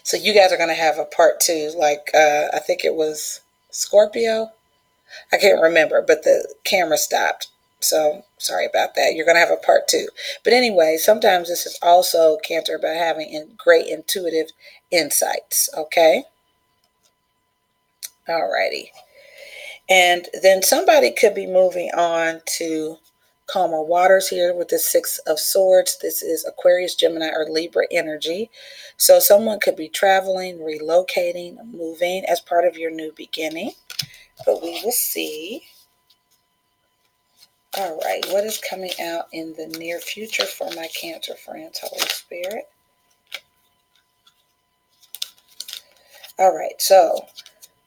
So you guys are going to have a part two, like I think it was Scorpio. I can't remember, but the camera stopped. So sorry about that. You're going to have a part two. But anyway, sometimes this is also, Cancer, about having great intuitive insights. Okay. Alrighty. And then somebody could be moving on to calmer waters here with the Six of Swords. This is Aquarius, Gemini, or Libra energy. So someone could be traveling, relocating, moving as part of your new beginning. But we will see. All right, what is coming out in the near future for my Cancer friends, Holy Spirit? All right, so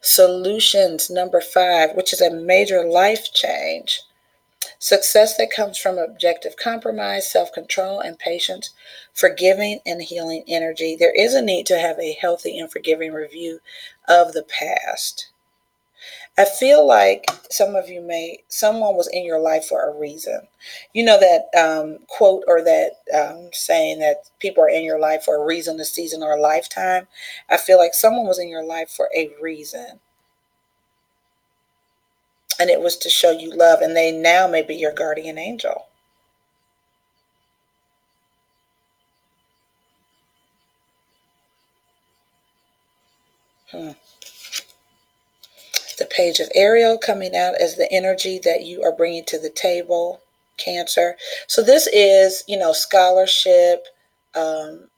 solutions number 5, which is a major life change. Success that comes from objective compromise, self-control, and patience, forgiving and healing energy. There is a need to have a healthy and forgiving review of the past. I feel like someone was in your life for a reason. You know that quote, or that saying that people are in your life for a reason, a season, or a lifetime. I feel like someone was in your life for a reason. And it was to show you love, and they now may be your guardian angel. Hmm. The Page of Ariel coming out as the energy that you are bringing to the table, Cancer. So this is, scholarship,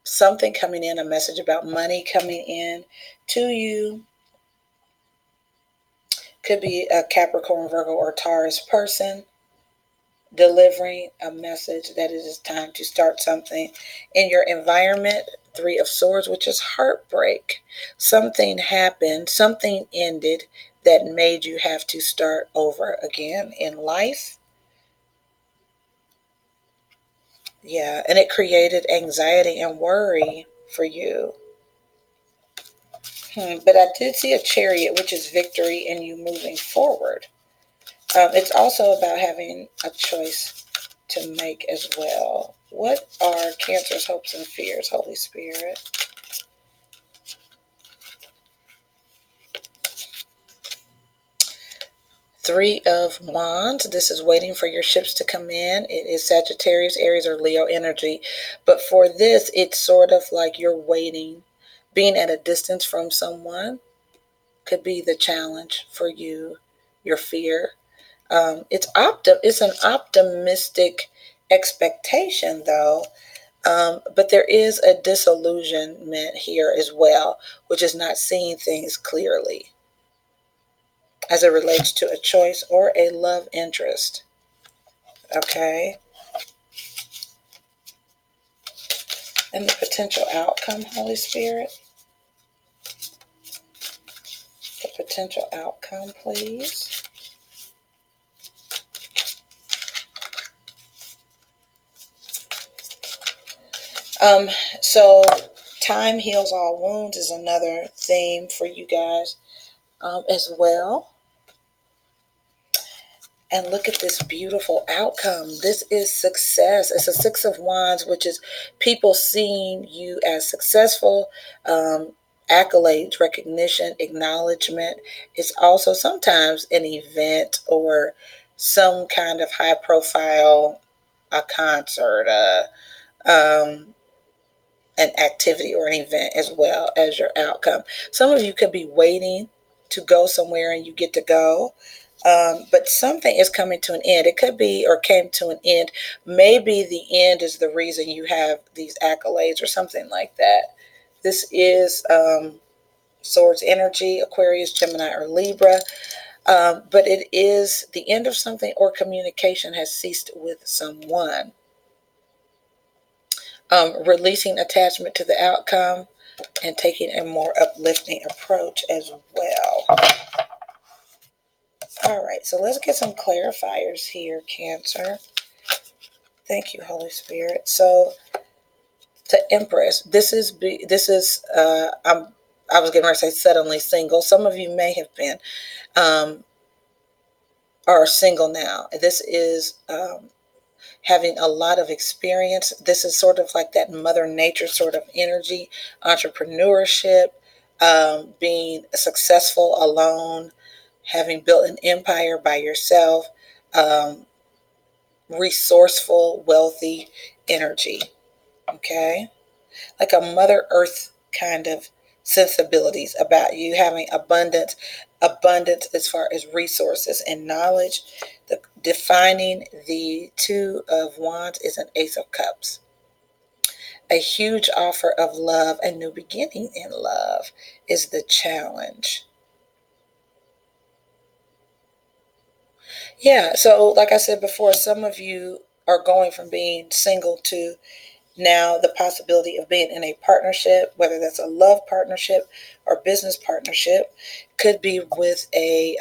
something coming in, a message about money coming in to you. Could be a Capricorn, Virgo, or Taurus person delivering a message that it is time to start something in your environment. Three of Swords, which is heartbreak. Something happened, something ended that made you have to start over again in life. Yeah, and it created anxiety and worry for you. But I did see a Chariot, which is victory and you moving forward. It's also about having a choice to make as well. What are Cancer's hopes and fears, Holy Spirit? Three of Wands. This is waiting for your ships to come in. It is Sagittarius, Aries, or Leo energy. But for this, it's sort of like you're waiting. Being at a distance from someone could be the challenge for you, your fear. It's an optimistic expectation, though. But there is a disillusionment here as well, which is not seeing things clearly as it relates to a choice or a love interest. Okay. And the potential outcome, Holy Spirit. The potential outcome, please. Um, so time heals all wounds is another theme for you guys as well. And look at this beautiful outcome. This is success. It's a Six of Wands, which is people seeing you as successful, accolades, recognition, acknowledgement. It's also sometimes an event or some kind of high profile, a concert, an activity or an event as well as your outcome. Some of you could be waiting to go somewhere and you get to go. But something is coming to an end. It could be, or came to an end. Maybe the end is the reason you have these accolades or something like that. This is Swords energy, Aquarius, Gemini, or Libra. But it is the end of something, or communication has ceased with someone. Releasing attachment to the outcome and taking a more uplifting approach as well. All right, so let's get some clarifiers here, Cancer. Thank you, Holy Spirit. So, to Empress, I was getting ready to say suddenly single. Some of you may have been, are single now. This is having a lot of experience. This is sort of like that Mother Nature sort of energy, entrepreneurship, being successful alone, having built an empire by yourself, um, resourceful, wealthy energy. Okay, like a Mother Earth kind of sensibilities about you, having abundance as far as resources and knowledge. Defining the Two of Wands is an Ace of Cups. A huge offer of love, a new beginning in love is the challenge. Yeah, so like I said before, some of you are going from being single to now the possibility of being in a partnership, whether that's a love partnership or business partnership. Could be with a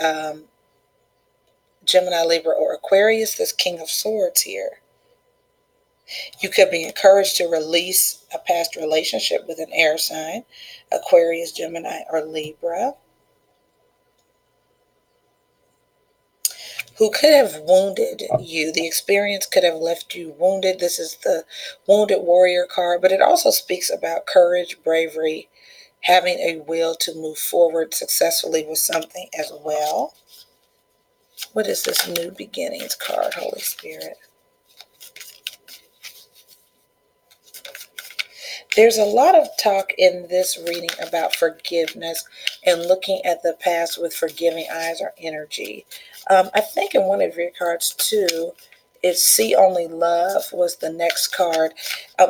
Gemini, Libra, or Aquarius. This King of Swords here. You could be encouraged to release a past relationship with an air sign, Aquarius, Gemini, or Libra, who could have wounded you. The experience could have left you wounded. This is the Wounded Warrior card, but it also speaks about courage, bravery, having a will to move forward successfully with something as well. What is this New Beginnings card, Holy Spirit? There's a lot of talk in this reading about forgiveness and looking at the past with forgiving eyes or energy. I think in one of your cards too, it's See Only Love was the next card.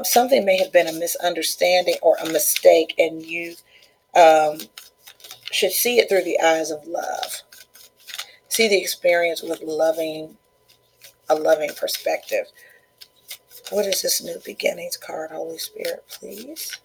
Something may have been a misunderstanding or a mistake, and you um, should see it through the eyes of love. See the experience with a loving perspective. What is this New Beginnings card, Holy Spirit, please?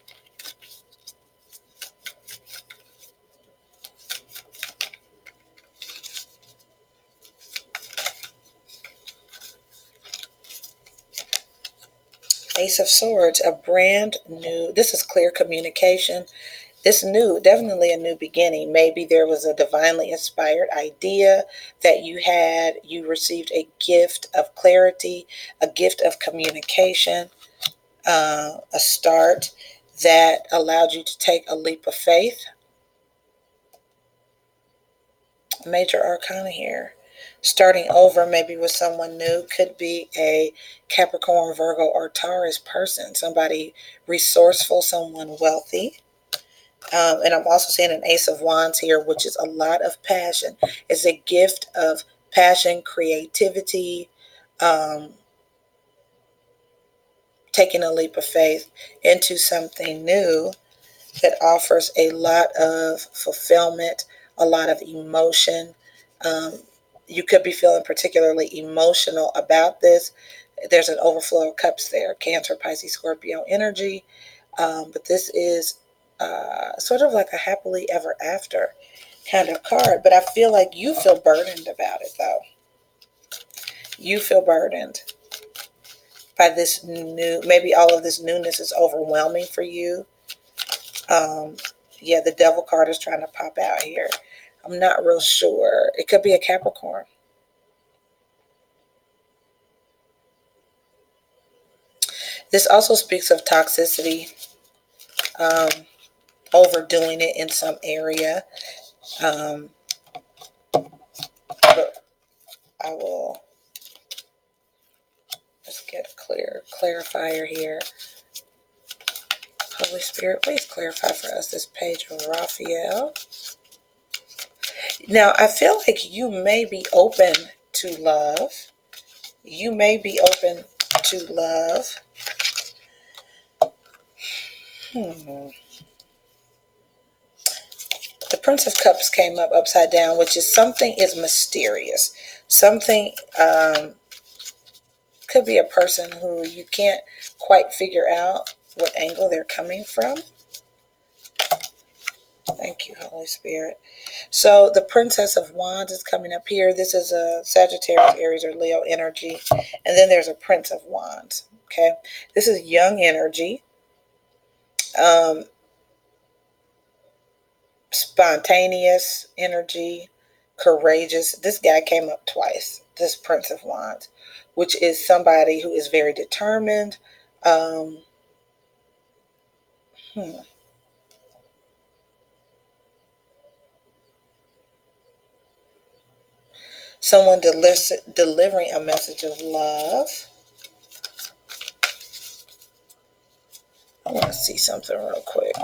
Ace of Swords, a brand new, this is clear communication. This new, definitely a new beginning. Maybe there was a divinely inspired idea that you had. You received a gift of clarity, a gift of communication, a start that allowed you to take a leap of faith. Major arcana here. Starting over maybe with someone new, could be a Capricorn, Virgo, or Taurus person, somebody resourceful, someone wealthy. And I'm also seeing an Ace of Wands here, which is a lot of passion. It's a gift of passion, creativity, um, taking a leap of faith into something new that offers a lot of fulfillment, a lot of emotion. Um, you could be feeling particularly emotional about this. There's an overflow of cups there, Cancer, Pisces, Scorpio energy. But this is sort of like a happily ever after kind of card. But I feel like you feel burdened about it, though. You feel burdened by this new, maybe all of this newness is overwhelming for you. Um, yeah, the Devil card is trying to pop out here. I'm not real sure. It could be a Capricorn. This also speaks of toxicity, um, overdoing it in some area. Um, but I will just get a clear clarifier here. Holy Spirit, please clarify for us this page of Raphael. Now, I feel like you may be open to love. You may be open to love. The Prince of Cups came up upside down, which is something is mysterious. Something could be a person who you can't quite figure out what angle they're coming from. Thank you, Holy Spirit. So the Princess of Wands is coming up here. This is a Sagittarius, Aries, or Leo energy. And then there's a Prince of Wands. Okay. This is young energy. Um, Spontaneous energy, courageous. This guy came up twice, this Prince of Wands. which is somebody who is very determined. Um, hmm. Someone delivering a message of love. I want to see something real quick.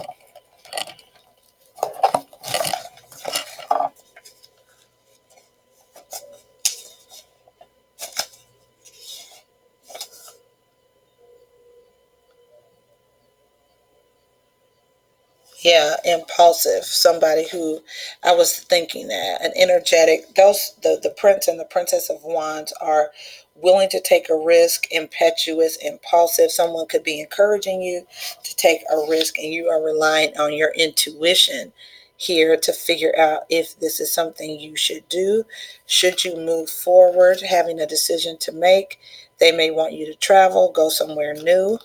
Yeah, impulsive. Somebody who, I was thinking that, an energetic. Those the prince and the princess of wands are willing to take a risk, impetuous, impulsive. Someone could be encouraging you to take a risk, and you are relying on your intuition here to figure out if this is something you should do. Should you move forward, having a decision to make? They may want you to travel, go somewhere new.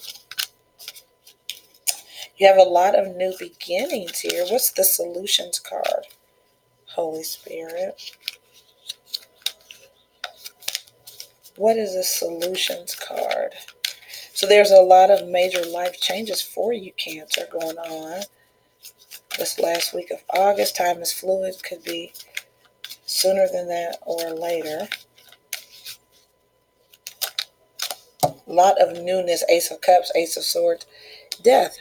You have a lot of new beginnings here. What's the solutions card? Holy Spirit. What is the solutions card? So there's a lot of major life changes for you, Cancer, going on this last week of August. Time is fluid. Could be sooner than that or later. A lot of newness. Ace of Cups, Ace of Swords, death.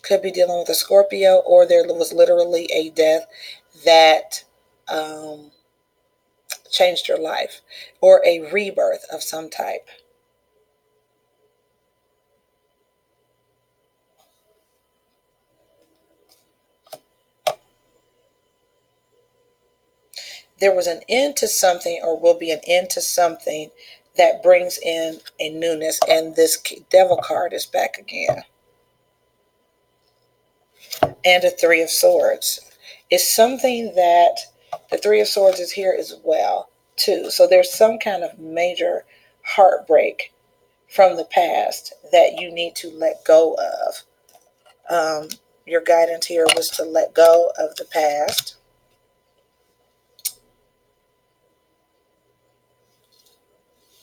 Could be dealing with a Scorpio, or there was literally a death that changed your life, or a rebirth of some type. There was an end to something, or will be an end to something that brings in a newness, and this devil card is back again. And a Three of Swords is something that the Three of Swords is here as well too. So there's some kind of major heartbreak from the past that you need to let go of. Your guidance here was to let go of the past.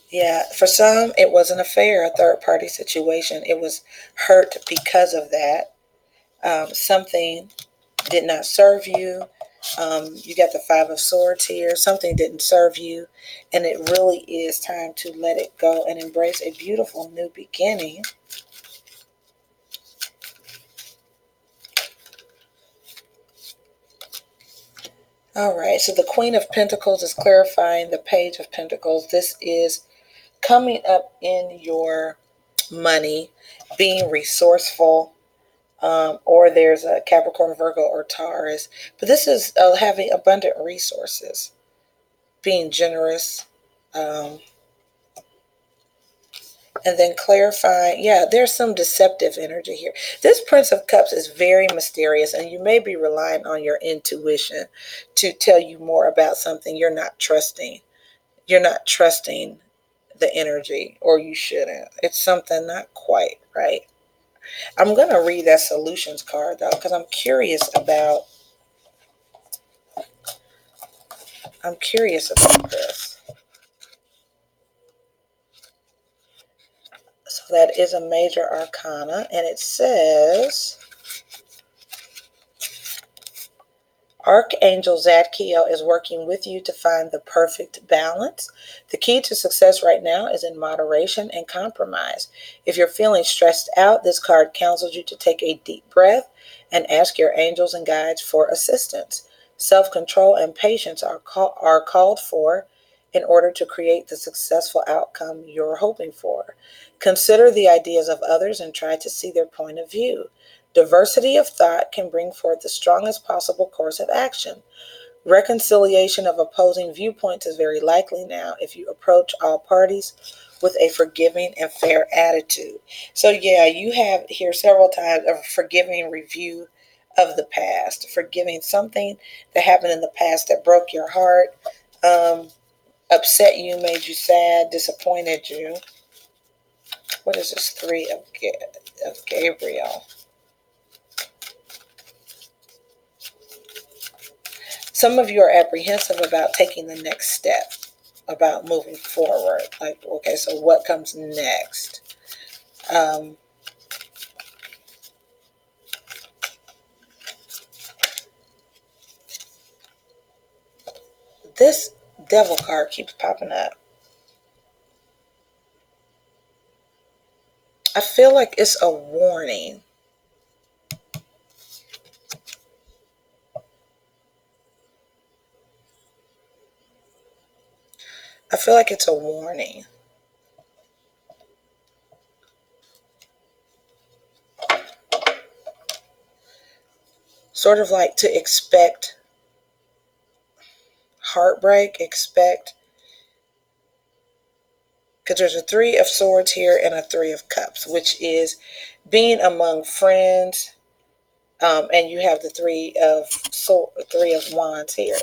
Yeah, for some, it was an affair, a third party situation. It was hurt because of that. Something did not serve you. You got the Five of Swords here. Something didn't serve you. And it really is time to let it go and embrace a beautiful new beginning. All right, so the Queen of Pentacles is clarifying the Page of Pentacles. This is coming up in your money, being resourceful, or there's a Capricorn, Virgo, or Taurus. But this is having abundant resources, being generous, um, and then clarifying. Yeah, there's some deceptive energy here. This Prince of Cups is very mysterious, and you may be relying on your intuition to tell you more about something you're not trusting. You're not trusting the energy, or you shouldn't. It's something not quite right. I'm going to read that solutions card though, because I'm curious about this. So that is a major arcana, and it says Archangel Zadkiel is working with you to find the perfect balance. The key to success right now is in moderation and compromise. If you're feeling stressed out, this card counsels you to take a deep breath and ask your angels and guides for assistance. Self-control and patience are called for in order to create the successful outcome you're hoping for. Consider the ideas of others and try to see their point of view. Diversity of thought can bring forth the strongest possible course of action. Reconciliation of opposing viewpoints is very likely now if you approach all parties with a forgiving and fair attitude. So, yeah, you have here several times a forgiving review of the past, forgiving something that happened in the past that broke your heart, um, upset you, made you sad, disappointed you. What is this Three of Gabriel? Some of you are apprehensive about taking the next step. about moving forward. Like, okay, so what comes next? This devil card keeps popping up. I feel like it's a warning. I feel like it's a warning. Sort of like to expect heartbreak, expect, because there's a Three of Swords here and a Three of Cups, which is being among friends, and you have the Three of Wands here.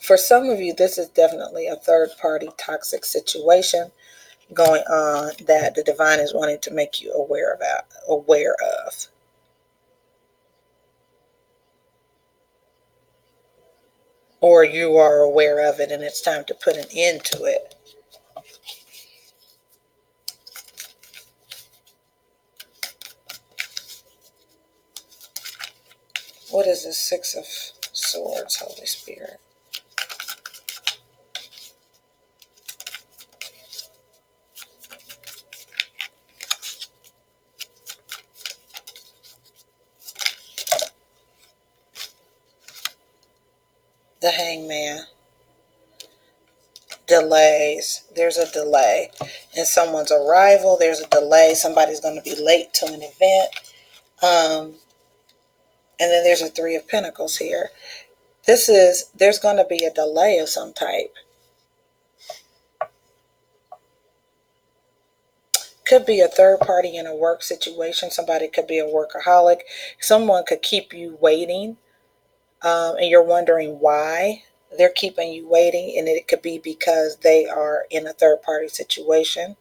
For some of you, this is definitely a third-party toxic situation going on that the divine is wanting to make you aware of. Or you are aware of it and it's time to put an end to it. What is the Six of Swords, Holy Spirit? The Hangman. Delays. There's a delay in someone's arrival. There's a delay. Somebody's going to be late to an event. And then there's a Three of Pentacles here. There's going to be a delay of some type. Could be a third party in a work situation. Somebody could be a workaholic. Someone could keep you waiting, and you're wondering why they're keeping you waiting. And it could be because they are in a third party situation.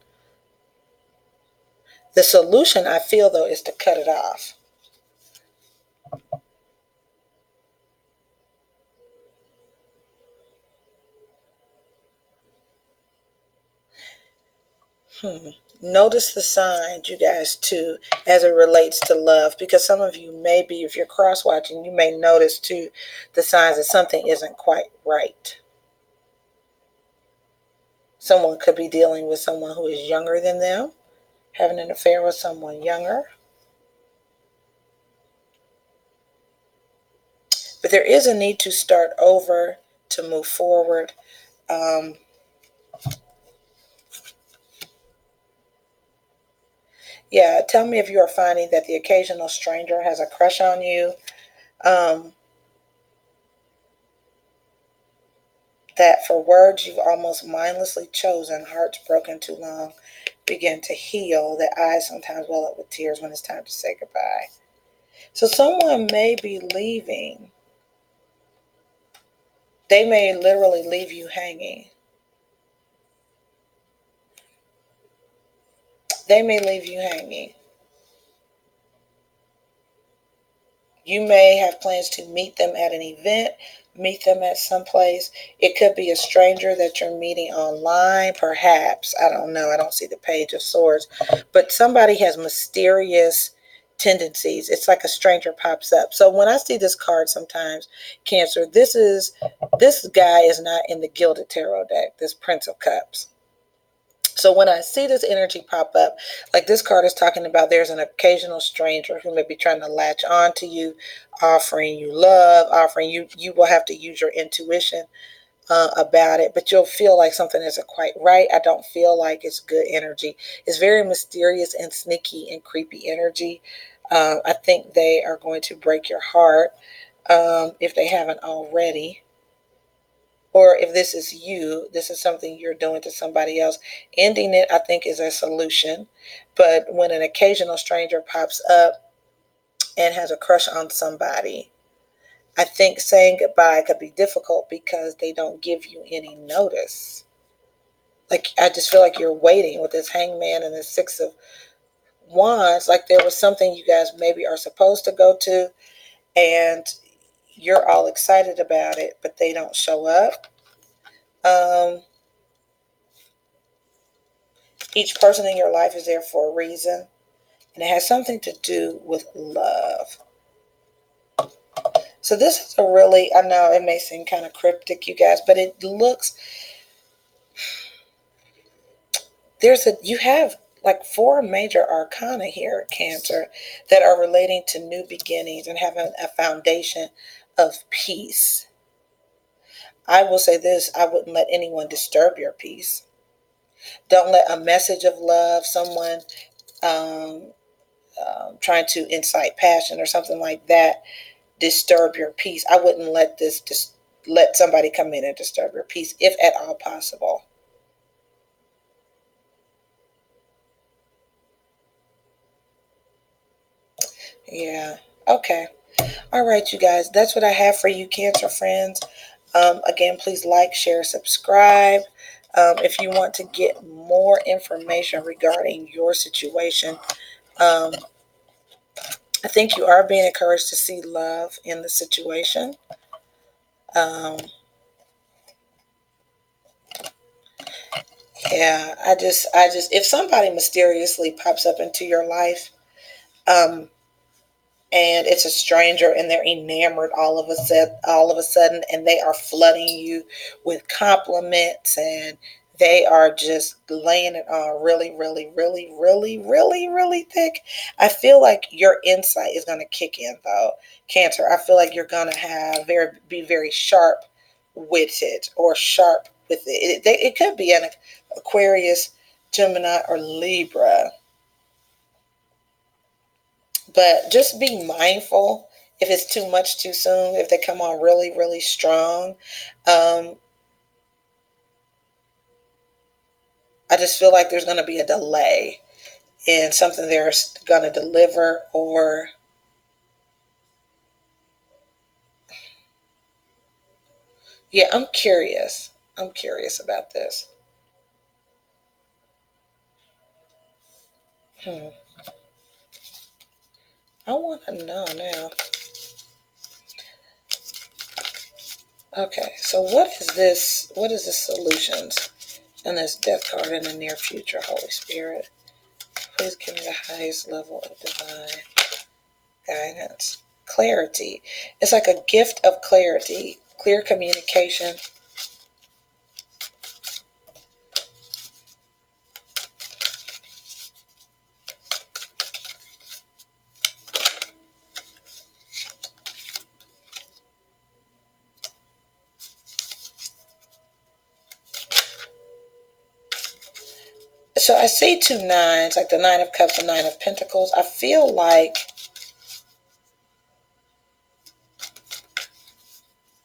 The solution, I feel, though, is to cut it off. Notice the signs, you guys, too, as it relates to love, because some of you may be, if you're cross watching, you may notice too the signs that something isn't quite right. Someone could be dealing with someone who is younger than them, having an affair with someone younger. But there is a need to start over, to move forward. Yeah, tell me if you are finding that the occasional stranger has a crush on you. That for words you've almost mindlessly chosen, hearts broken too long begin to heal. The eyes sometimes well up with tears when it's time to say goodbye. So someone may be leaving. They may literally leave you hanging. They may leave you hanging. You may have plans to meet them at an event, meet them at some place. It could be a stranger that you're meeting online, perhaps. I don't know. I don't see the Page of Swords. But somebody has mysterious tendencies. It's like a stranger pops up. So when I see this card sometimes, Cancer, this guy is not in the Gilded Tarot deck, this Prince of Cups. So when I see this energy pop up, like this card is talking about, there's an occasional stranger who may be trying to latch on to you, offering you love, offering you will have to use your intuition about it, but you'll feel like something isn't quite right. I don't feel like it's good energy. It's very mysterious and sneaky and creepy energy. I think they are going to break your heart if they haven't already. Or if this is you, this is something you're doing to somebody else. Ending it, I think, is a solution. But when an occasional stranger pops up and has a crush on somebody, I think saying goodbye could be difficult because they don't give you any notice. Like, I just feel like you're waiting with this Hangman and the Six of Wands. Like there was something you guys maybe are supposed to go to, and you're all excited about it, but they don't show up. Um, each person in your life is there for a reason, and it has something to do with love. So this is a really, I know it may seem kind of cryptic, you guys, but it looks, you have like four major arcana here, Cancer, that are relating to new beginnings and having a foundation of peace. I will say this, I wouldn't let anyone disturb your peace. Don't let a message of love, someone um, trying to incite passion or something like that, disturb your peace. I wouldn't let this just let somebody come in and disturb your peace, if at all possible. Yeah. Okay. All right, you guys. That's what I have for you, Cancer friends. Again, please like, share, subscribe. If you want to get more information regarding your situation, um, I think you are being encouraged to see love in the situation. Um, yeah, if somebody mysteriously pops up into your life, um, and it's a stranger and they're enamored all of a sudden, and they are flooding you with compliments, and they are just laying it on really, really, really, really, really, really thick. I feel like your insight is going to kick in, though, Cancer. I feel like you're going to be very sharp witted or sharp with it could be an Aquarius, Gemini, or Libra. But just be mindful if it's too much too soon, if they come on really, really strong. Um, I just feel like there's going to be a delay in something they're going to deliver, or yeah, I'm curious. I'm curious about this. Hmm. I want to know now. Okay, so what is this? What is the solutions in this death card in the near future, Holy Spirit? Please give me the highest level of divine guidance. Clarity. It's like a gift of clarity, clear communication. So I see two nines, like the Nine of Cups and Nine of Pentacles. I feel like,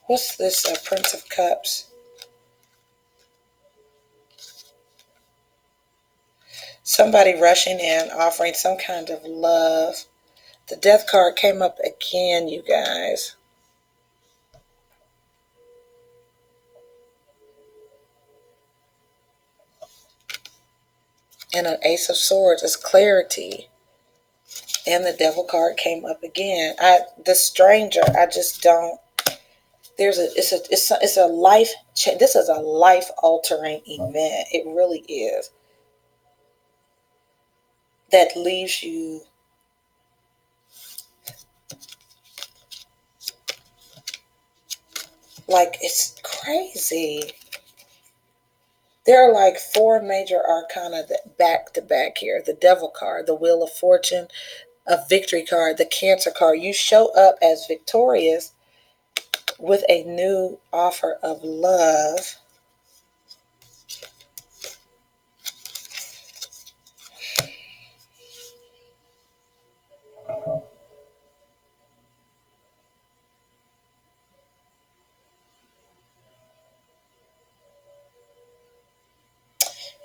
what's this Prince of Cups? Somebody rushing in, offering some kind of love. The Death card came up again, you guys. And an Ace of Swords is clarity. And the Devil card came up again. The stranger, I just don't. It's a life. This is a life altering event. It really is. That leaves you like, it's crazy. There are like four major arcana that back to back here. The Devil card, the Wheel of Fortune, a Victory card, the Cancer card. You show up as victorious with a new offer of love.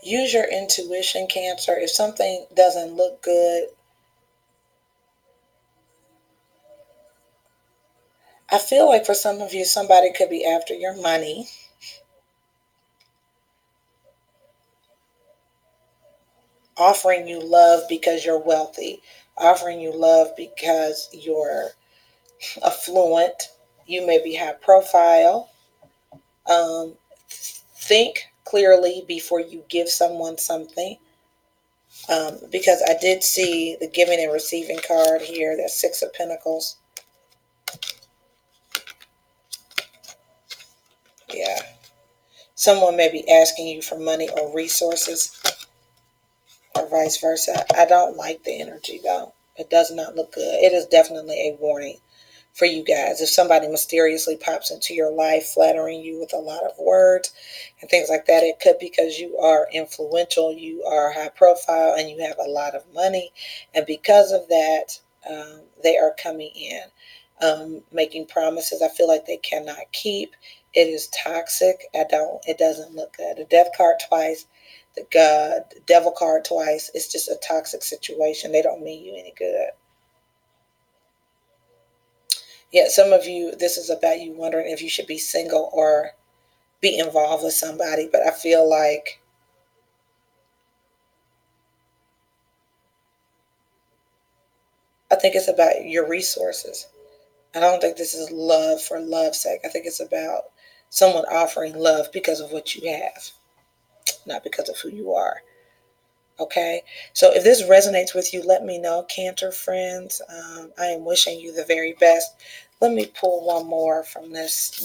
Use your intuition, Cancer. If something doesn't look good, I feel like for some of you, somebody could be after your money, offering you love because you're wealthy, offering you love because you're affluent. You may be high profile. Um, think clearly before you give someone something. Because I did see the giving and receiving card here. That's Six of Pentacles. Yeah. Someone may be asking you for money or resources, or vice versa. I don't like the energy though. It does not look good. It is definitely a warning for you guys. If somebody mysteriously pops into your life flattering you with a lot of words and things like that, it could be because you are influential, you are high profile, and you have a lot of money. And because of that, they are coming in, making promises I feel like they cannot keep. It is toxic. It doesn't look good. The death card twice, the devil card twice. It's just a toxic situation. They don't mean you any good. Yeah, some of you, this is about you wondering if you should be single or be involved with somebody, but I feel like I think it's about your resources. I don't think this is love for love's sake. I think it's about someone offering love because of what you have, not because of who you are. Okay, so if this resonates with you, let me know, Cancer friends. I am wishing you the very best. Let me pull one more from this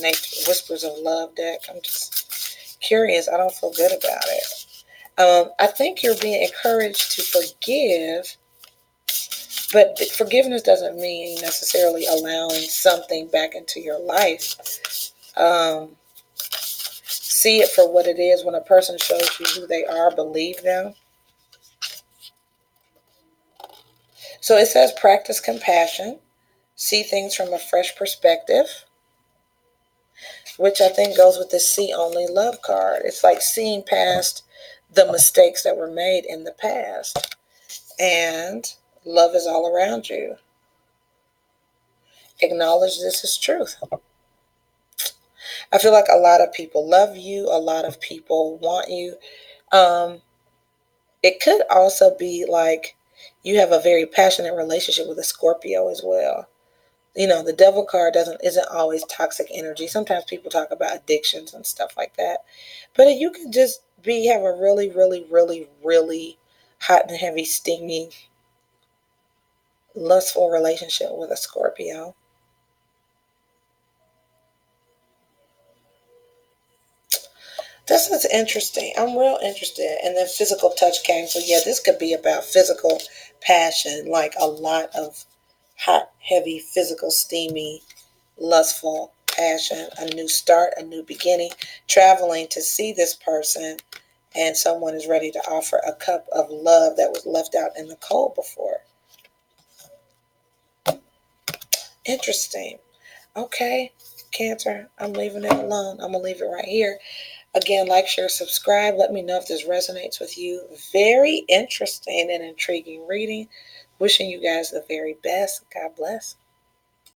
Whispers of Love deck. I'm just curious. I don't feel good about it. I think you're being encouraged to forgive, but forgiveness doesn't mean necessarily allowing something back into your life. See it for what it is. When a person shows you who they are, believe them. So it says practice compassion, see things from a fresh perspective, which I think goes with the see only love card. It's like seeing past the mistakes that were made in the past, and love is all around you. Acknowledge this is truth. I feel like a lot of people love you, a lot of people want you. Um, it could also be like you have a very passionate relationship with a Scorpio as well. You know, the devil card doesn't isn't always toxic energy. Sometimes people talk about addictions and stuff like that. But you can just be have a really, really, really, really hot and heavy, steamy, lustful relationship with a Scorpio. This is interesting. I'm real interested. And then physical touch came. So yeah, this could be about physical passion, like a lot of hot, heavy, physical, steamy, lustful passion, a new start, a new beginning, traveling to see this person, and someone is ready to offer a cup of love that was left out in the cold before. Interesting. Okay, Cancer, I'm leaving it alone. I'm going to leave it right here. Again, like, share, subscribe. Let me know if this resonates with you. Very interesting and intriguing reading. Wishing you guys the very best. God bless.